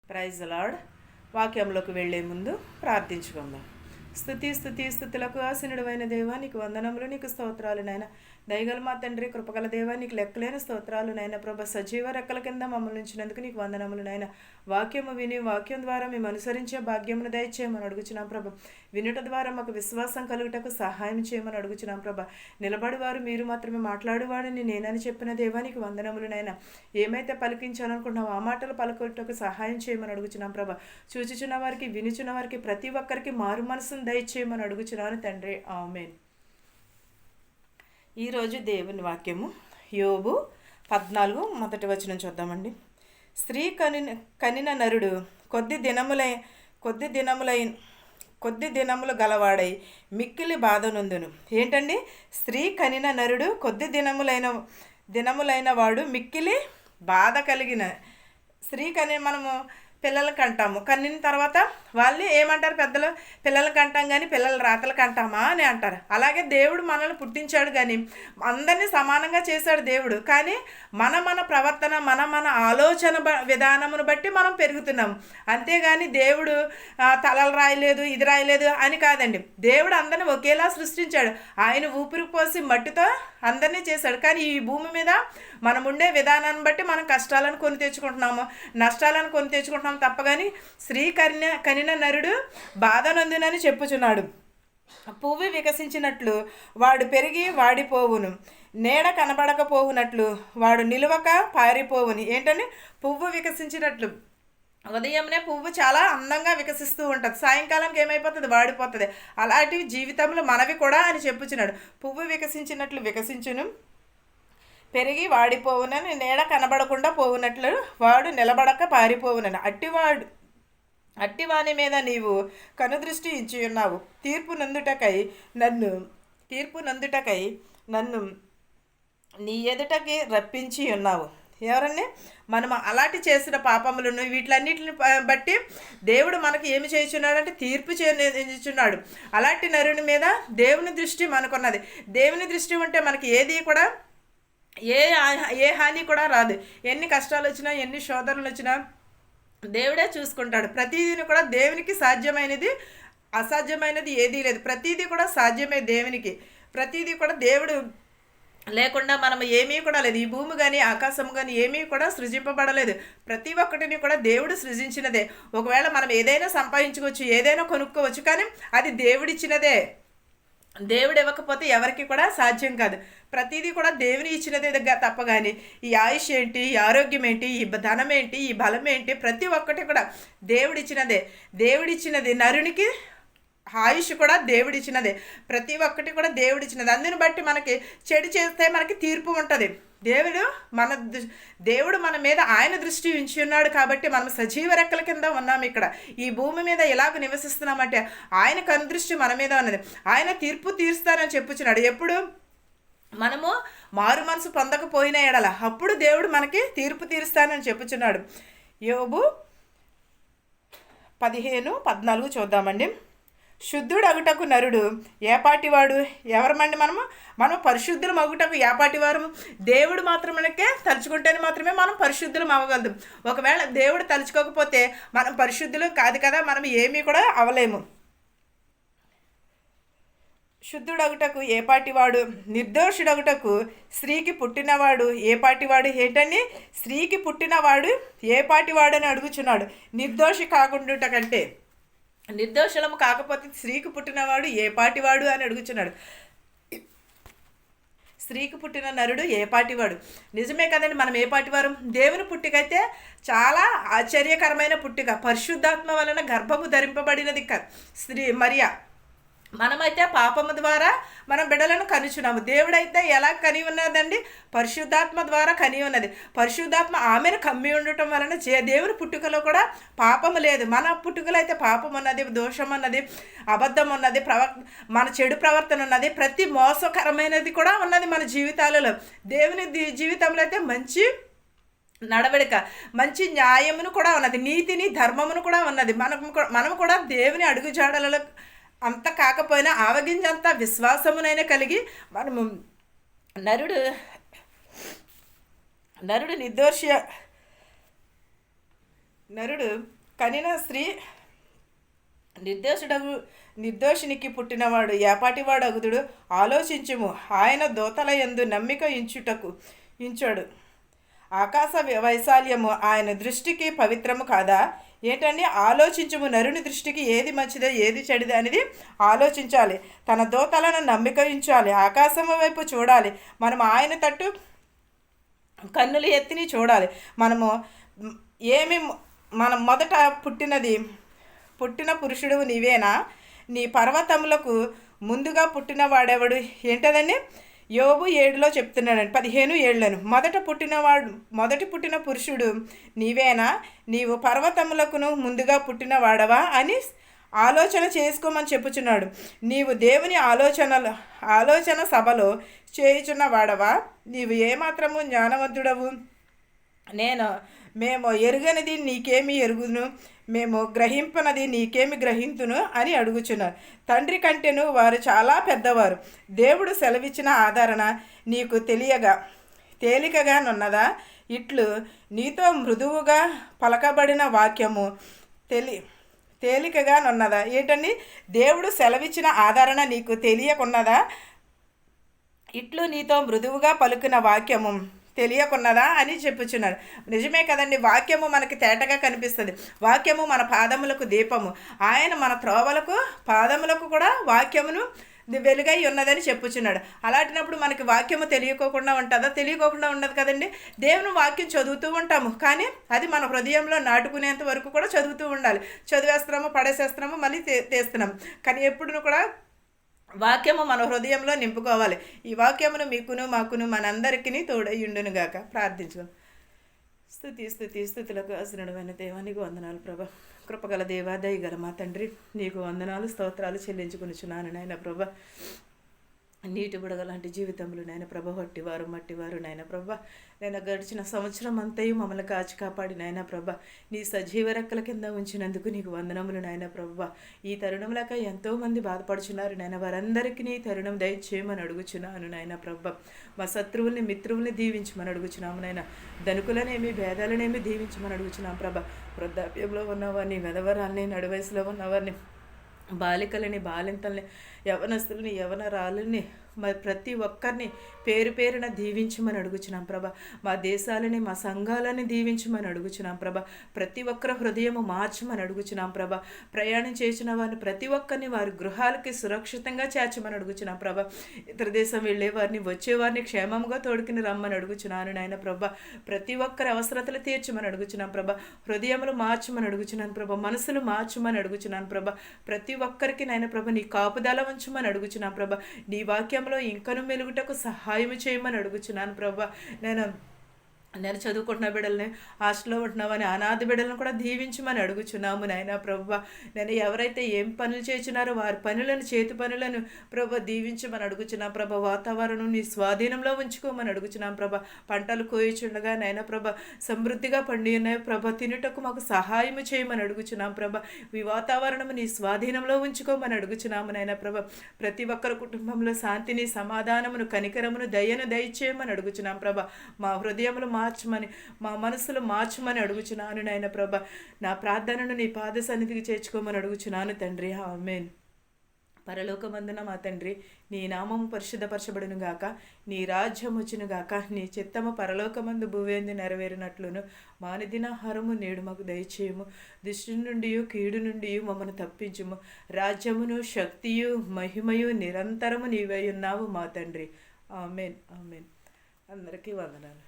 Praise the lord. వాక్యంలోకి వెళ్లే ముందు ప్రార్థించుకుందాం. స్తుతులకు ఆసీనుడైన దేవా, నీకు వందనములు, నీకు స్తోత్రాలు నాయన. దయగల మా తండ్రి, కృపగల దేవా, నీకు లెక్కలేని స్తోత్రాలు నాయన. ప్రభ, సజీవ రెక్కల కింద మమ్మల్ని ఉంచినందుకు నీకు వందనములు నాయన. వాక్యము విని వాక్యం ద్వారా మేము అనుసరించే భాగ్యమును దయచేయమని అడుగుచున్నాం ప్రభ. వినుట ద్వారా మాకు విశ్వాసం కలుగుటకు సహాయం చేయమని అడుగుచున్నాం ప్రభ. నిలబడివారు మీరు మాత్రమే, మాట్లాడువాడని నేనని చెప్పిన దేవా, నీకు వందనములు నాయన. ఏమైతే పలికించాలనుకుంటున్నావు ఆ మాటలు పలుకుటకు సహాయం చేయమని అడుగుచున్నాం ప్రభ. చూచుచున్న వారికి, వినుచున్న వారికి, ప్రతి ఒక్కరికి మారు మనసును దయచేయమని అడుగుచున్నాను తండ్రి. ఆమేన్. ఈరోజు దేవుని వాక్యము యోబు 14 మొదటి వచనం చూద్దామండి. స్త్రీ కనిన నరుడు కొద్ది దినములు గలవాడై మిక్కిలి బాధ నొందును. ఏంటండి? స్త్రీ కనిన నరుడు కొద్ది దినములైన వాడు మిక్కిలి బాధ కలిగిన. స్త్రీ మనము పిల్లలకి అంటాము, కన్నిన తర్వాత వాళ్ళు ఏమంటారు పెద్దలు? పిల్లలకి అంటాం కానీ పిల్లల రాతలకు అంటామా అని అంటారు. అలాగే దేవుడు మనల్ని పుట్టించాడు కానీ అందరినీ సమానంగా చేశాడు దేవుడు. కానీ మన ప్రవర్తన, మన ఆలోచన విధానమును బట్టి మనం పెరుగుతున్నాము. అంతేగాని దేవుడు తలలు రాయలేదు, ఇది రాయలేదు అని కాదండి. దేవుడు అందరిని ఒకేలా సృష్టించాడు. ఆయన ఊపిరి పోసి మట్టితో అందరినీ చేశాడు. కానీ ఈ భూమి మీద మనం ఉండే విధానాన్ని బట్టి మనం కష్టాలను కొని తెచ్చుకుంటున్నాము, నష్టాలను కొని తెచ్చుకుంటున్నాము తప్ప. కానీ స్త్రీ కనిన నరుడు బాధ నొందునని చెప్పుచున్నాడు. పువ్వు వికసించినట్లు వాడు పెరిగి వాడిపోవును, నీడ కనబడకపోవునట్లు వాడు నిలువక పారిపోవును. ఏంటని? పువ్వు వికసించినట్లు. ఉదయంనే పువ్వు చాలా అందంగా వికసిస్తూ ఉంటుంది, సాయంకాలానికి ఏమైపోతుంది? వాడిపోతుంది. అలాంటి జీవితంలో మనవి కూడా అని చెప్పుచున్నాడు. పువ్వు వికసించినట్లు వికసించును, పెరిగి వాడిపోవునని, నీడ కనబడకుండా పోవునట్లు వాడు నిలబడక పారిపోవునని. అట్టివాని మీద నీవు కనుదృష్టి ఇచ్చి ఉన్నావు. తీర్పు నందుటకై నన్ను నీ ఎదుటకి రప్పించి ఉన్నావు. ఎవరన్నీ? మనం అలాంటి చేసిన పాపములను వీటిలన్నిటిని బట్టి దేవుడు మనకి ఏమి చేయుచున్నాడంటే తీర్పు చేయుచున్నాడు. అలాంటి నరుని మీద దేవుని దృష్టి మనకున్నది. దేవుని దృష్టి ఉంటే మనకి ఏది కూడా ఏ హాని కూడా రాదు. ఎన్ని కష్టాలు వచ్చినా, ఎన్ని శోధనలు వచ్చినా దేవుడే చూసుకుంటాడు. ప్రతిదీని కూడా దేవునికి సాధ్యమైనది, అసాధ్యమైనది ఏదీ లేదు. ప్రతిదీ కూడా సాధ్యమే దేవునికి. ప్రతిదీ కూడా దేవుడు లేకుండా మనం ఏమీ కూడా లేదు. ఈ భూమి కానీ ఆకాశం కానీ ఏమీ కూడా సృజింపబడలేదు. ప్రతి ఒక్కటిని కూడా దేవుడు సృజించినదే. ఒకవేళ మనం ఏదైనా సంపాదించుకోవచ్చు, ఏదైనా కొనుక్కోవచ్చు, కానీ అది దేవుడిచ్చినదే. దేవుడు ఇవ్వకపోతే ఎవరికి కూడా సాధ్యం కాదు. ప్రతిదీ కూడా దేవుని ఇచ్చినదే తప్ప కానీ ఈ ఆయుష్ ఏంటి, ఈ ఆరోగ్యం ఏంటి, ఈ ధనం ఏంటి, ఈ బలం ఏంటి, ప్రతి ఒక్కటి కూడా దేవుడిచ్చినదే. నరునికి ఆయుష్ కూడా దేవుడిచ్చినదే. ప్రతి ఒక్కటి కూడా దేవుడిచ్చినది. అందుని బట్టి మనకి చెడు చేస్తే మనకి తీర్పు ఉంటుంది. దేవుడు మన మీద ఆయన దృష్టి ఉంచి ఉన్నాడు కాబట్టి మనం సజీవ రెక్కల కింద ఉన్నాము. ఇక్కడ ఈ భూమి మీద ఎలాగ నివసిస్తున్నామంటే ఆయన కనుదృష్టి మన మీద ఉన్నది. ఆయన తీర్పు తీరుస్తానని చెప్పుచున్నాడు. ఎప్పుడు? మనము మారు మనసు పొందకపోయిన ఎడల అప్పుడు దేవుడు మనకి తీర్పు తీరుస్తానని చెప్పుచున్నాడు. యోబు 15:14 చూద్దామండి. శుద్ధుడు అగుటకు నరుడు ఏపాటివాడు? ఎవరమండి? మనం పరిశుద్ధులు అగుటకు ఏపాటివారు? దేవుడు మాత్రమే తలుచుకుంటేనే మాత్రమే మనం పరిశుద్ధులు అవ్వగలదు. ఒకవేళ దేవుడు తలుచుకోకపోతే మనం పరిశుద్ధులు కాదు కదా, మనం ఏమీ కూడా అవ్వలేము. శుద్ధుడగుటకు ఏపాటివాడు? నిర్దోషుడగుటకు స్త్రీకి పుట్టినవాడు ఏపాటివాడు? ఏంటండి? స్త్రీకి పుట్టినవాడు ఏపాటివాడు అని అడుగుచున్నాడు. నిర్దోషి కాకుండా కంటే, నిర్దోషులము కాకపోతే స్త్రీకి పుట్టినవాడు ఏపాటివాడు అని అడుగుచున్నాడు. స్త్రీకి పుట్టిన నరుడు ఏపాటివాడు? నిజమే కదండి. మనం ఏపాటివారు? దేవుని పుట్టికైతే చాలా ఆశ్చర్యకరమైన పుట్టిక. పరిశుద్ధాత్మ వలన గర్భము ధరింపబడినది స్త్రీ మరియా. మనమైతే పాపము ద్వారా మనం బిడ్డలను కనుచున్నాము. దేవుడైతే ఎలా కని ఉన్నదండి? పరిశుద్ధాత్మ ద్వారా కని ఉన్నది. పరిశుద్ధాత్మ ఆమెను కమ్మి ఉండటం వలన దేవుని పుట్టుకలో కూడా పాపము లేదు. మన పుట్టుకలో అయితే పాపం ఉన్నది, దోషం ఉన్నది, అబద్ధం ఉన్నది, మన చెడు ప్రవర్తన ఉన్నది, ప్రతి మోసకరమైనది కూడా ఉన్నది మన జీవితాలలో. దేవుని జీవితంలో అయితే మంచి నడవడిక, మంచి న్యాయమును కూడా ఉన్నది, నీతిని, ధర్మమును కూడా ఉన్నది. మనము కూడా దేవుని అడుగుజాడలలో అంత కాకపోయినా ఆవగింజంత విశ్వాసమునైనా కలిగి మనము నరుడు నరుడు కనిన స్త్రీ నిర్దోషినికి పుట్టినవాడు ఏపాటివాడు అగుదుడు. ఆలోచించుము, ఆయన దూతల యందు నమ్మిక ఇంచాడు. ఆకాశ వైశాల్యము ఆయన దృష్టికి పవిత్రము కాదా? ఏంటండి? ఆలోచించుము, నరుని దృష్టికి ఏది మంచిదో ఏది చెడిదో అనేది ఆలోచించాలి. తన దూతలను నమ్మిక ఉంచాలి, ఆకాశము వైపు చూడాలి. మనం ఆయన తట్టు కన్నులు ఎత్తిని చూడాలి. మనం మొదట పుట్టిన పురుషుడు నీవేనా? నీ పర్వతములకు ముందుగా పుట్టిన వాడెవడు? ఏంటదండి? యోబు 7లో చెప్తున్నాడండి, 15:7. మొదటి పుట్టిన పురుషుడు నీవేనా? నీవు పర్వతములకును ముందుగా పుట్టిన వాడవా అని ఆలోచన చేసుకోమని చెప్పుచున్నాడు. నీవు దేవుని ఆలోచన సభలో చేయుచున్న వాడవా? నీవు ఏమాత్రము జ్ఞానవంతుడవు? మేము ఎరుగనిది నీకేమి ఎరుగును, మేము గ్రహింపనది నీకేమి గ్రహింతును అని అడుగుచున్నారు. తండ్రి కంటేను వారు చాలా పెద్దవారు. దేవుడు సెలవిచ్చిన ఆదరణ నీకు తేలికగా నున్నదా? ఇట్లు నీతో మృదువుగా పలకబడిన వాక్యము తేలికగా నున్నదా? ఏంటండి? దేవుడు సెలవిచ్చిన ఆదరణ నీకు తెలియకున్నదా? ఇట్లు నీతో మృదువుగా పలుకున్న వాక్యము తెలియకున్నదా అని చెప్పుచున్నాడు. నిజమే కదండి, వాక్యము మనకి తేటగా కనిపిస్తుంది. వాక్యము మన పాదములకు దీపము, ఆయన మన త్రోవలకు పాదములకు కూడా వాక్యమును వెలుగై ఉన్నదని చెప్పుచున్నాడు. అలాంటినప్పుడు మనకి వాక్యము తెలియకోకుండా ఉంటుందా? తెలియకోకుండా ఉండదు కదండి. దేవుని వాక్యం చదువుతూ ఉంటాము, కానీ అది మన హృదయంలో నాటుకునేంత వరకు కూడా చదువుతూ ఉండాలి. చదివేస్తున్నాము, పడేసేస్తున్నాము, మళ్ళీ తీస్తున్నాము. కానీ ఎప్పుడు కూడా వాక్యము మన హృదయంలో నింపుకోవాలి. ఈ వాక్యమును మీకును మాకును మనందరికీ తోడయ్యుండునుగాక. ప్రార్థించుకుందాం. స్తుతులకు అసనుడమైన దేవానికి వందనాలు ప్రభా. కృపగల దేవా, దయగల మా తండ్రి, నీకు వందనాలు స్తోత్రాలు చెల్లించుకునిచున్నాను నాయన ప్రభా. నీటి బుడగలాంటి జీవితములు నాయన ప్రభ, మట్టివారు నాయన ప్రభ, నేను గడిచిన సంవత్సరం అంతయు మమ్మల్ని కాచి కాపాడి నాయన ప్రభ, నీ సజీవ రెక్కల కింద ఉంచినందుకు నీకు వందనములు నాయన ప్రభ. ఈ తరుణం లేక ఎంతోమంది బాధపడుచున్నారు నాయన, వారందరికీ నీ తరుణం దయచేయమని అడుగుచున్నాను నాయన ప్రభ. మా శత్రువుల్ని మిత్రువుల్ని దీవించమని అడుగుచున్నాము నాయన. ధనుకులనేమి భేదాలనేమి దీవించమని అడుగుచున్నాం ప్రభ. వృద్ధాప్యంలో ఉన్నవారిని, వెధవరాల్ని, నడువయసులో ఉన్నవారిని, బాలికలని, బాలింతల్ని, యవనస్తుల్ని, యవనరాలని, మరి ప్రతి ఒక్కరిని పేరు పేరున దీవించమని అడుగుచున్నాం ప్రభ. మా దేశాలని, మా సంఘాలని దీవించమని అడుగుచున్నాం ప్రభ. ప్రతి ఒక్కరి హృదయము మార్చమని అడుగుచున్నాం ప్రభ. ప్రయాణం చేసిన వారిని ప్రతి ఒక్కరిని వారి గృహాలకి సురక్షితంగా చేర్చమని అడుగుచున్నాం ప్రభ. ఇతర దేశం వెళ్ళే వారిని, వచ్చేవారిని క్షేమంగా తోడుకుని రమ్మని అడుగుచున్నాను నాయన ప్రభ. ప్రతి ఒక్కరి అవసరతలు తీర్చమని అడుగుచున్నాం ప్రభ. హృదయములు మార్చమని అడుగుచున్నాను ప్రభ. మనసులు మార్చమని అడుగుచున్నాను ప్రభ. ప్రతి ఒక్కరికి నాయన ప్రభ నీ కాపుదల ఉంచమని అడుగుచున్నాను ప్రభ. నీ వాక్యంలో ఇంకను మెలుగుటకు సహాయం చేయమని అడుగుచున్నాను ప్రభా. నేను చదువుకుంటున్న బిడ్డల్ని, హాస్టల్లో ఉంటున్నామని అనాథ బిడ్డలను కూడా దీవించమని అడుగుచున్నాము నాయన ప్రభా. నేను ఎవరైతే ఏం పనులు చేస్తున్నారో వారి పనులను, చేతి పనులను ప్రభా దీవించమని అడుగుచున్నాం ప్రభా. వాతావరణం నీ స్వాధీనంలో ఉంచుకోమని అడుగుచున్నాం ప్రభా. పంటలు కోయిచుండగా నాయన ప్రభా సమృద్ధిగా పండి ఉన్నాయి ప్రభా, తినుటకు మాకు సహాయం చేయమని అడుగుచున్నాం ప్రభా. ఈ వాతావరణం నీ స్వాధీనంలో ఉంచుకోమని అడుగుచున్నాము నాయన ప్రభా. ప్రతి ఒక్కరి కుటుంబంలో శాంతిని, సమాధానమును, కనికరమును, దయను దయచేయమని అడుగుచున్నాం ప్రభా. మా హృదయములు మార్చమని, మా మనసులు మార్చమని అడుగుచున్నాను నాయన ప్రభ. నా ప్రార్థనను నీ పాద సన్నిధికి చేర్చుకోమని అడుగుచున్నాను తండ్రి. ఆమేన్. పరలోకమందున మా తండ్రి, నీ నామము పరిశుద్ధపరచబడును గాక, నీ రాజ్యం వచ్చును గాక, నీ చిత్తము పరలోకమందు భూవేందు నెరవేరినట్లును మానిదినాహారము నేడు మాకు దయచేయము. దుష్టు నుండి, కీడు నుండి మమ్మను తప్పించుము. రాజ్యమును, శక్తియు, మహిమయు నిరంతరము నీవై ఉన్నావు మా తండ్రి. ఆమేన్. ఆమేన్. అందరికీ వందనాలు.